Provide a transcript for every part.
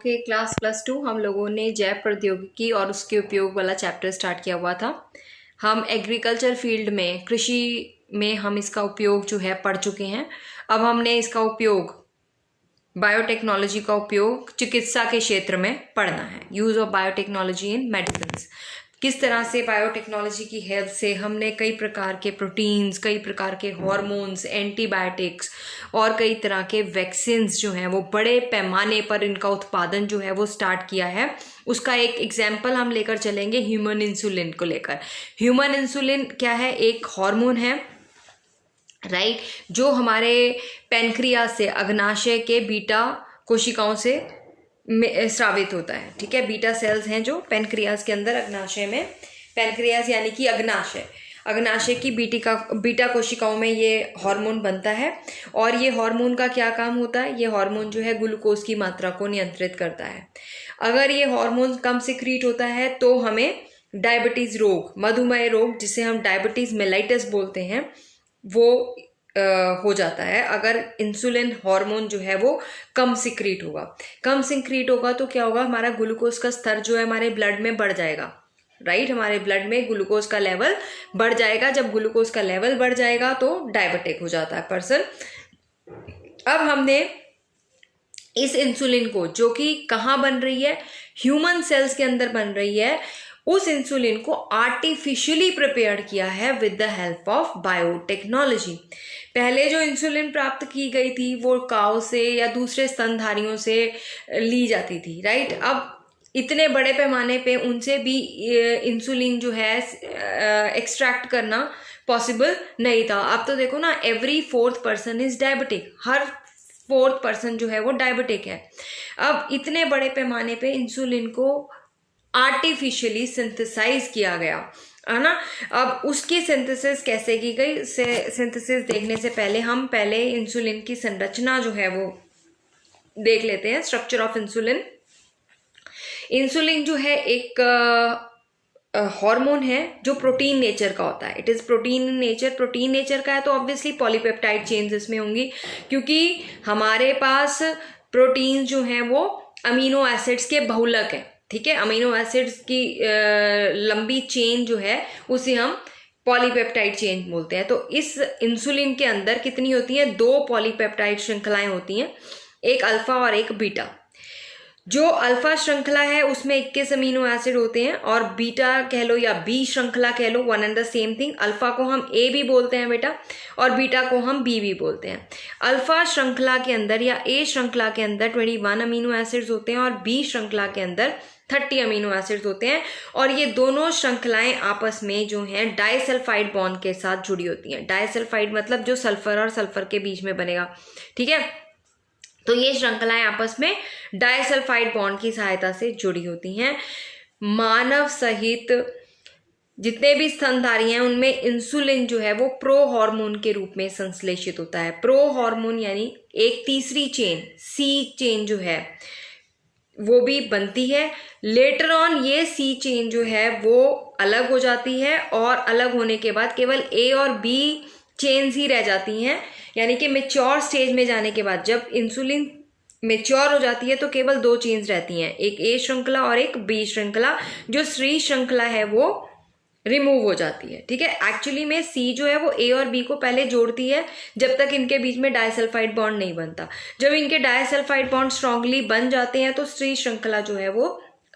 के क्लास +2 हम लोगों ने जैव प्रौद्योगिकी और उसके उपयोग वाला चैप्टर स्टार्ट किया हुआ था। हम एग्रीकल्चर फील्ड में, कृषि में हम इसका उपयोग जो है पढ़ चुके हैं। अब हमने इसका उपयोग, बायोटेक्नोलॉजी का उपयोग चिकित्सा के क्षेत्र में पढ़ना है। Use of biotechnology in medicine. किस तरह से बायोटेक्नोलॉजी की हेल्प से हमने कई प्रकार के प्रोटीन्स, कई प्रकार के हार्मोन्स, एंटीबायोटिक्स और कई तरह के वैक्सीन्स जो हैं वो बड़े पैमाने पर इनका उत्पादन जो है वो स्टार्ट किया है। उसका एक एग्जाम्पल हम लेकर चलेंगे ह्यूमन इंसुलिन को लेकर। ह्यूमन इंसुलिन क्या है? एक हार्मोन है, राइट, जो हमारे पैनक्रियास से, अग्नाशय के बीटा कोशिकाओं से स्रावित होता है। ठीक है, बीटा सेल्स हैं जो पैनक्रियास के अंदर, अग्नाशय में, पैनक्रियास यानी कि अग्नाशय की बीटा कोशिकाओं में ये हार्मोन बनता है। और ये हार्मोन का क्या काम होता है? ये हार्मोन जो है ग्लूकोज की मात्रा को नियंत्रित करता है। अगर ये हार्मोन कम सिक्रीट होता है तो हमें डायबिटीज रोग, मधुमेह रोग, जिसे हम डायबिटीज मेलाइटस बोलते हैं, वो हो जाता है। अगर इंसुलिन हार्मोन जो है वो कम सिक्रीट होगा तो क्या होगा? हमारा ग्लूकोज का स्तर जो है हमारे ब्लड में बढ़ जाएगा, राइट। हमारे ब्लड में ग्लूकोज का लेवल बढ़ जाएगा। जब ग्लूकोज का लेवल बढ़ जाएगा तो डायबिटिक हो जाता है पर्सन। अब हमने इस इंसुलिन को, जो कि कहाँ बन रही है? ह्यूमन सेल्स के अंदर बन रही है, उस इंसुलिन को आर्टिफिशियली प्रिपेयर किया है with the help of biotechnology. पहले जो इंसुलिन प्राप्त की गई थी वो काऊ से या दूसरे स्तनधारियों से ली जाती थी, राइट। अब इतने बड़े पैमाने पे उनसे भी इंसुलिन जो है एक्सट्रैक्ट करना पॉसिबल नहीं था। अब तो देखो ना, every 4th person is diabetic, her 4th person जो है वो डायबिटिक है। अब इतने बड़े पैमाने पे इंसुलिन को आर्टिफिशियली सिंथेसाइज किया गया, है ना। अब उसकी सिंथेसिस कैसे की गई? सिंथेसिस देखने से पहले इंसुलिन की संरचना जो है वो देख लेते हैं। Structure of insulin. इंसुलिन जो है एक हार्मोन है जो प्रोटीन नेचर का होता है। इट इज प्रोटीन नेचर का है तो ऑब्वियसली पॉलीपेप्टाइड चेन्स इसमें होंगी, क्योंकि हमारे पास प्रोटीन जो हैं वो अमीनो एसिड्स के बहुलक है। ठीक है, अमीनो एसिड्स की लंबी चेन जो है उसे हम पॉलीपेप्टाइड चेन बोलते हैं। तो इस इंसुलिन के अंदर कितनी होती है? 2 पॉलीपेप्टाइड श्रृंखलाएं होती हैं, एक अल्फा और एक बीटा। जो अल्फा श्रृंखला है उसमें 21 अमीनो एसिड होते हैं, और बीटा कह लो या बी श्रृंखला कह लो, one and the same thing. Alpha को हम ए भी बोलते हैं बेटा, और बीटा को हम बी भी बोलते हैं। अल्फा श्रृंखला के अंदर या ए श्रृंखला के अंदर 21 अमीनो एसिड्स होते हैं, और बी श्रृंखला के अंदर 30 अमीनो एसिड्स होते हैं। और ये दोनों श्रृंखलाएं आपस में जो हैं डाइसल्फाइड बॉन्ड के साथ जुड़ी होती हैं। डाइसल्फाइड मतलब जो सल्फर और सल्फर के बीच में बनेगा, ठीक है। तो ये श्रृंखलाएं आपस में डाइसल्फाइड बॉन्ड की सहायता से जुड़ी होती हैं। मानव सहित जितने भी स्तनधारी हैं उनमें इंसुलिन जो है वो प्रो हार्मोन के रूप में संश्लेषित होता है। प्रो हार्मोन यानी एक तीसरी चेन, सी चेन जो है वो भी बनती है। लेटर ऑन ये सी चेन जो है वो अलग हो जाती है, और अलग होने के बाद केवल ए और बी चेन्स ही रह जाती हैं। यानी कि मेच्योर स्टेज में जाने के बाद, जब इंसुलिन मेच्योर हो जाती है तो केवल 2 चेन्स रहती हैं, एक ए श्रृंखला और एक बी श्रृंखला। जो सी श्रृंखला है वो रिमूव हो जाती है। ठीक है, एक्चुअली में सी जो है वो ए और बी को पहले जोड़ती है जब तक इनके बीच में डाइसल्फाइड बॉन्ड नहीं बनता। जब इनके डाइसल्फाइड बॉन्ड स्ट्रांगली बन जाते हैं तो सी श्रृंखला जो है वो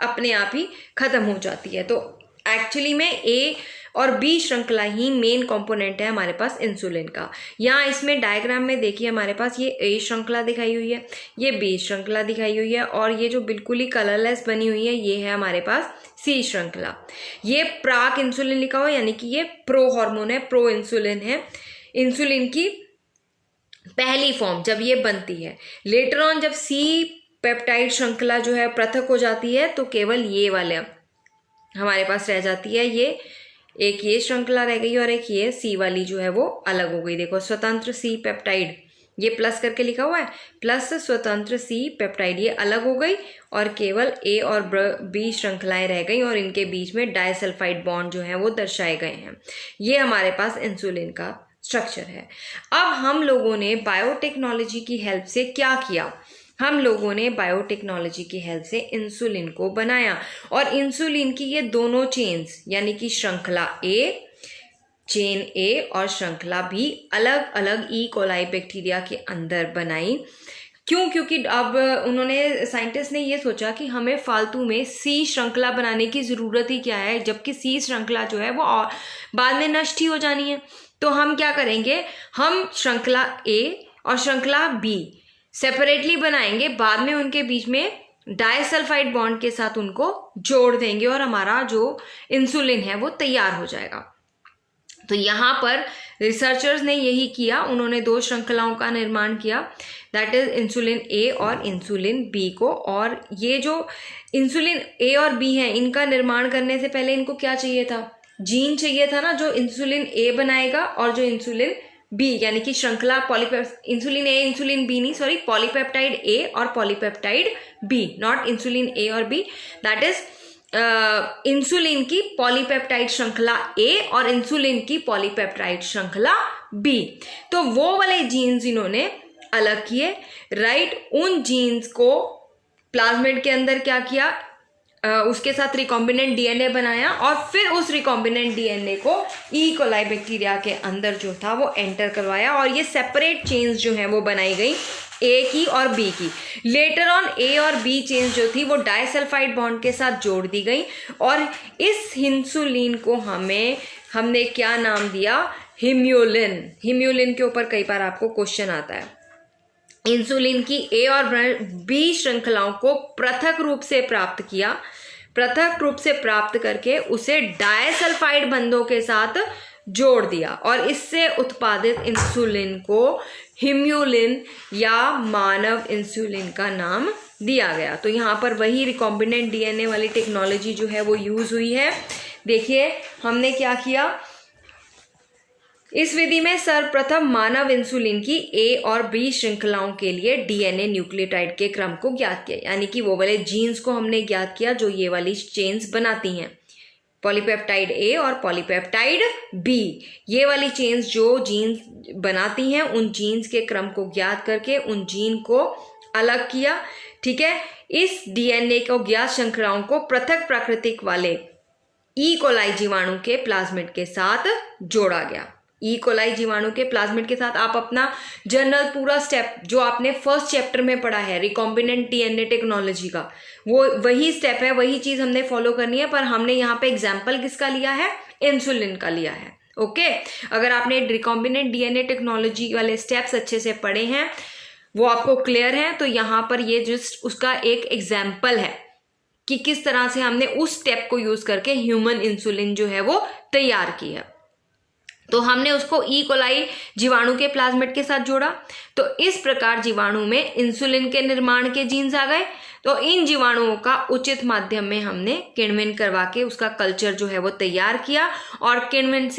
अपने आप ही खत्म हो जाती है। तो एक्चुअली में ए और बी श्रृंखला ही मेन कंपोनेंट है हमारे पास इंसुलिन का। यहाँ इसमें डायग्राम में देखिए, हमारे पास ये ए श्रृंखला दिखाई हुई है, ये बी श्रृंखला दिखाई हुई है, और ये जो बिल्कुल ही कलरलेस बनी हुई है ये है हमारे पास सी श्रृंखला। ये प्राक इंसुलिन लिखा हुआ, यानी कि ये प्रो हार्मोन है, प्रो इंसुलिन है। इंसुलिन की पहली फॉर्म जब ये बनती है। लेटर ऑन जब सी पेप्टाइड श्रृंखला जो है पृथक हो जाती है तो केवल ये वाले हमारे पास रह जाती है। ये एक ये श्रृंखला रह गई और एक ये सी वाली जो है वो अलग हो गई। देखो, स्वतंत्र सी पेप्टाइड, ये प्लस करके लिखा हुआ है, प्लस स्वतंत्र सी पेप्टाइड, ये अलग हो गई और केवल ए और बी श्रृंखलाएं रह गई, और इनके बीच में डाइसल्फाइड बॉन्ड जो है वो दर्शाए गए हैं। ये हमारे पास इंसुलिन का स्ट्रक्चर है। अब हम लोगों ने बायोटेक्नोलॉजी की हेल्प से क्या किया? हम लोगों ने बायोटेक्नोलॉजी की हेल्प से इंसुलिन को बनाया। और इंसुलिन की ये दोनों चेन्स यानी कि श्रृंखला ए, चेन ए और श्रृंखला बी अलग अलग ई कोलाई बैक्टीरिया के अंदर बनाई। क्यों? क्योंकि अब उन्होंने साइंटिस्ट ने ये सोचा कि हमें फालतू में सी श्रृंखला बनाने की ज़रूरत ही क्या है, जबकि सी श्रृंखला जो है वो बाद में नष्ट ही हो जानी है। तो हम क्या करेंगे, हम श्रृंखला ए और श्रृंखला बी सेपरेटली बनाएंगे, बाद में उनके बीच में डाइसल्फाइड बॉन्ड के साथ उनको जोड़ देंगे और हमारा जो इंसुलिन है वो तैयार हो जाएगा। तो यहाँ पर रिसर्चर्स ने यही किया, उन्होंने दो श्रृंखलाओं का निर्माण किया, दैट इज इंसुलिन ए और इंसुलिन बी को। और ये जो इंसुलिन ए और बी है, इनका निर्माण करने से पहले इनको क्या चाहिए था, जीन चाहिए था ना, जो इंसुलिन ए बनाएगा और जो इंसुलिन बी यानी कि श्रृंखला इंसुलिन ए इंसुलिन बी नहीं, सॉरी, पॉलीपेप्टाइड ए और पॉलीपेप्टाइड बी, नॉट इंसुलिन ए और बी, दैट इज इंसुलिन की पॉलीपेप्टाइड श्रृंखला ए और इंसुलिन की पॉलीपेप्टाइड श्रृंखला बी। तो वो वाले जीन्स इन्होंने अलग किए, राइट। उन जीन्स को प्लाज्मिड के अंदर क्या किया, उसके साथ रिकॉम्बिनेंट डीएनए बनाया और फिर उस रिकॉम्बिनेंट डीएनए को ई कोलाई बैक्टीरिया के अंदर जो था वो एंटर करवाया और ये सेपरेट चेन्स जो हैं वो बनाई गई, ए की और बी की। लेटर ऑन ए और बी चेन्स जो थी वो डाइसल्फाइड बॉन्ड के साथ जोड़ दी गई और इस इंसुलिन को हमने क्या नाम दिया, हिम्यूलिन। हिम्यूलिन के ऊपर कई बार आपको क्वेश्चन आता है। इंसुलिन की ए और बी श्रृंखलाओं को पृथक रूप से प्राप्त करके उसे डाइसल्फाइड बंधों के साथ जोड़ दिया और इससे उत्पादित इंसुलिन को हिम्यूलिन या मानव इंसुलिन का नाम दिया गया। तो यहाँ पर वही रिकॉम्बिनेंट डीएनए वाली टेक्नोलॉजी जो है वो यूज हुई है। देखिए हमने क्या किया, इस विधि में सर्वप्रथम मानव इंसुलिन की ए और बी श्रृंखलाओं के लिए डीएनए न्यूक्लियोटाइड के क्रम को ज्ञात किया, यानी कि वो वाले जीन्स को हमने ज्ञात किया जो ये वाली चेन्स बनाती हैं, पॉलीपेप्टाइड ए और पॉलीपेप्टाइड बी। ये वाली चेन्स जो जीन्स बनाती हैं उन जीन्स के क्रम को ज्ञात करके उन जीन को अलग किया, ठीक है। इस डीएनए को ज्ञात श्रृंखलाओं को पृथक प्राकृतिक वाले ई कोलाई जीवाणु के प्लाज्मिड के साथ जोड़ा गया। ई कोलाई जीवाणु के प्लाज्मिड के साथ आप अपना जनरल पूरा स्टेप जो आपने फर्स्ट चैप्टर में पढ़ा है रिकॉम्बिनेंट डीएनए टेक्नोलॉजी का, वो वही स्टेप है, वही चीज हमने फॉलो करनी है, पर हमने यहाँ पे एग्जाम्पल किसका लिया है, इंसुलिन का लिया है। ओके, अगर आपने रिकॉम्बिनेंट डीएनए टेक्नोलॉजी वाले स्टेप्स अच्छे से पढ़े हैं, वो आपको क्लियर है, तो यहाँ पर ये जस्ट उसका एक एग्जाम्पल है कि किस तरह से हमने उस स्टेप को यूज करके ह्यूमन इंसुलिन जो है वो तैयार की है। तो हमने उसको ई कोलाई जीवाणु के प्लाज्मिड के साथ जोड़ा, तो इस प्रकार जीवाणु में इंसुलिन के निर्माण के जीन्स आ गए। तो इन जीवाणुओं का उचित माध्यम में हमने किण्वन करवा के उसका कल्चर जो है वो तैयार किया और किण्वन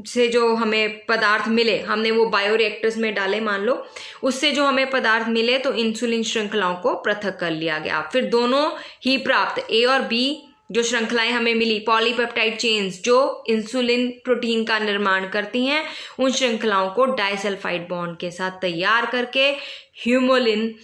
से जो हमें पदार्थ मिले हमने वो बायोरिएक्टर्स में डाले, मान लो, उससे जो हमें पदार्थ मिले तो इंसुलिन श्रृंखलाओं को पृथक कर लिया गया। फिर दोनों ही प्राप्त ए और बी जो श्रृंखलाएं हमें मिली, पॉलीपेप्टाइड चेन्स जो इंसुलिन प्रोटीन का निर्माण करती हैं, उन श्रृंखलाओं को डाइसल्फाइड बॉन्ड के साथ तैयार करके ह्यूमोलिन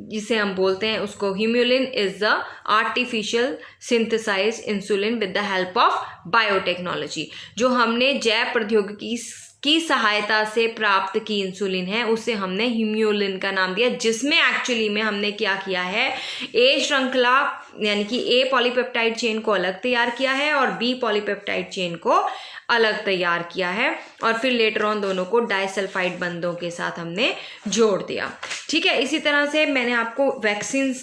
जिसे हम बोलते हैं उसको, Humulin is the artificial synthesized insulin with the help of biotechnology. जो हमने जैव प्रौद्योगिकी की सहायता से प्राप्त की इंसुलिन है उसे हमने ह्यूमोलिन का नाम दिया, जिसमें एक्चुअली में हमने क्या किया है, ए श्रृंखला यानी कि ए पॉलीपेप्टाइड चेन को अलग तैयार किया है और बी पॉलीपेप्टाइड चेन को अलग तैयार किया है और फिर लेटर ऑन दोनों को डाइसल्फाइड बंधों के साथ हमने जोड़ दिया, ठीक है। इसी तरह से मैंने आपको वैक्सीन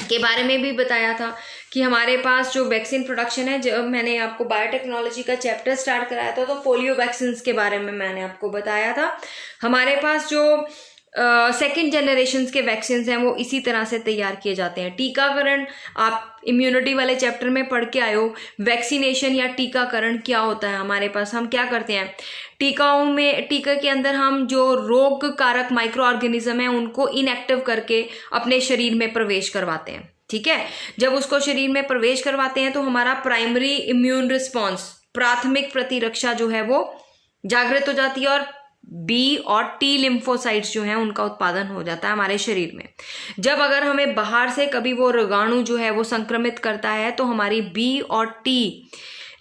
के बारे में भी बताया था कि हमारे पास जो वैक्सीन प्रोडक्शन है, जब मैंने आपको बायोटेक्नोलॉजी का चैप्टर स्टार्ट कराया था तो पोलियो वैक्सीन के बारे में मैंने आपको बताया था। हमारे पास जो सेकेंड जनरेशन के वैक्सीन हैं वो इसी तरह से तैयार किए जाते हैं। टीकाकरण आप इम्यूनिटी वाले चैप्टर में पढ़ के आए हो। वैक्सीनेशन या टीकाकरण क्या होता है, हमारे पास हम क्या करते हैं, टीका के अंदर हम जो रोग कारक माइक्रो ऑर्गेनिज्म है उनको इनएक्टिव करके अपने शरीर में प्रवेश करवाते हैं, ठीक है। जब उसको शरीर में प्रवेश करवाते हैं तो हमारा प्राइमरी इम्यून रिस्पॉन्स, प्राथमिक प्रतिरक्षा जो है वो जागृत हो जाती है और बी और टी लिम्फोसाइट्स जो हैं उनका उत्पादन हो जाता है हमारे शरीर में। जब अगर हमें बाहर से कभी वो रोगाणु जो है वो संक्रमित करता है तो हमारी बी और टी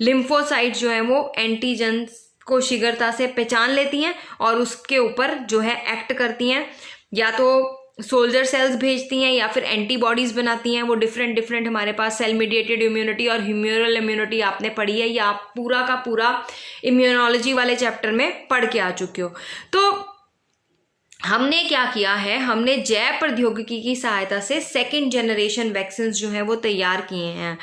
लिम्फोसाइट्स जो है वो एंटीजन को शीघ्रता से पहचान लेती हैं और उसके ऊपर जो है एक्ट करती हैं, या तो सोल्जर सेल्स भेजती हैं या फिर एंटीबॉडीज बनाती हैं। वो डिफरेंट हमारे पास सेल मीडिएटेड इम्यूनिटी और ह्यूमरल इम्यूनिटी आपने पढ़ी है, या आप पूरा का पूरा इम्यूनोलॉजी वाले चैप्टर में पढ़ के आ चुके हो। तो हमने क्या किया है, हमने जैव प्रौद्योगिकी की सहायता से सेकेंड जनरेशन वैक्सीन जो है वो तैयार किए हैं।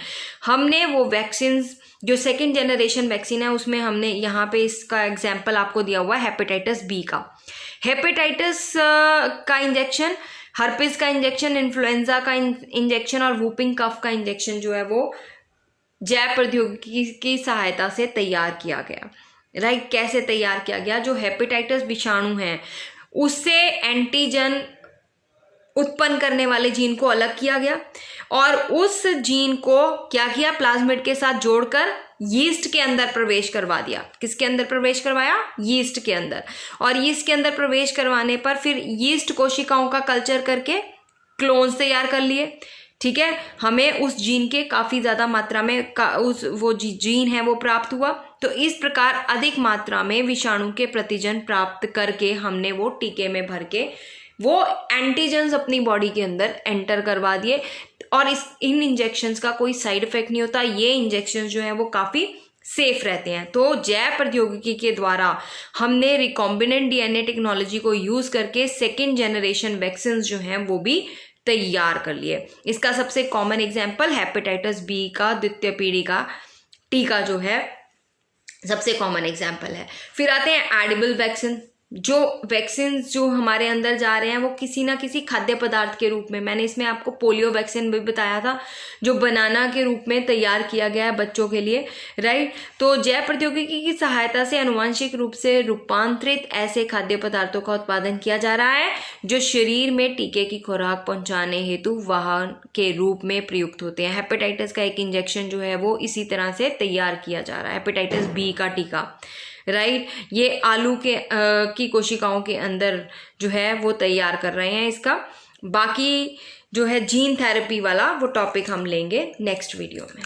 हमने वो वैक्सीन जो सेकेंड जनरेशन वैक्सीन है उसमें हमने यहाँ पे इसका एग्जाम्पल आपको दिया हुआ है हेपेटाइटिस बी का। हेपेटाइटिस का इंजेक्शन, हर्पिस का इंजेक्शन, इन्फ्लुएंजा का इंजेक्शन और वूपिंग कफ का इंजेक्शन जो है वो जैव प्रौद्योगिकी की सहायता से तैयार किया गया। राइट, कैसे तैयार किया गया? जो हेपेटाइटिस विषाणु है उससे एंटीजन उत्पन्न करने वाले जीन को अलग किया गया और उस जीन को क्या किया, प्लाज्मिड के साथ जोड़कर यीस्ट के अंदर प्रवेश करवा दिया। किसके अंदर प्रवेश करवाया? यीस्ट के अंदर। और यीस्ट के अंदर प्रवेश करवाने पर फिर यीस्ट कोशिकाओं का कल्चर करके क्लोन्स तैयार कर लिए। ठीक है, हमें उस जीन के काफी ज्यादा मात्रा में वो जीन है वो प्राप्त हुआ। तो इस प्रकार अधिक मात्रा में विषाणु के प्रतिजन प्राप्त करके हमने वो टीके में भर के वो एंटीजेंस अपनी बॉडी के अंदर एंटर करवा दिए और इन इंजेक्शंस का कोई साइड इफेक्ट नहीं होता। ये इंजेक्शंस जो हैं वो काफी सेफ रहते हैं। तो जैव प्रौद्योगिकी के द्वारा हमने रिकॉम्बिनेंट डीएनए टेक्नोलॉजी को यूज करके सेकेंड जनरेशन वैक्सीन जो हैं वो भी तैयार कर लिए। इसका सबसे कॉमन एग्जाम्पल हेपेटाइटिस बी का द्वितीय पीढ़ी का टीका जो है सबसे कॉमन एग्जाम्पल है। फिर आते हैं एडिबल वैक्सीन। जो वैक्सीन जो हमारे अंदर जा रहे हैं वो किसी ना किसी खाद्य पदार्थ के रूप में, मैंने इसमें आपको पोलियो वैक्सीन भी बताया था जो बनाना के रूप में तैयार किया गया है बच्चों के लिए। राइट, तो जैव प्रौद्योगिकी की सहायता से आनुवंशिक रूप से रूपांतरित ऐसे खाद्य पदार्थों का उत्पादन किया जा रहा है जो शरीर में टीके की खुराक पहुंचाने हेतु वाहन के रूप में प्रयुक्त होते हैं। हेपेटाइटिस का एक इंजेक्शन जो है वो इसी तरह से तैयार किया जा रहा है, हेपेटाइटिस बी का टीका। राइट, ये आलू के की कोशिकाओं के अंदर जो है वो तैयार कर रहे हैं इसका। बाकी जो है जीन थेरेपी वाला वो टॉपिक हम लेंगे नेक्स्ट वीडियो में।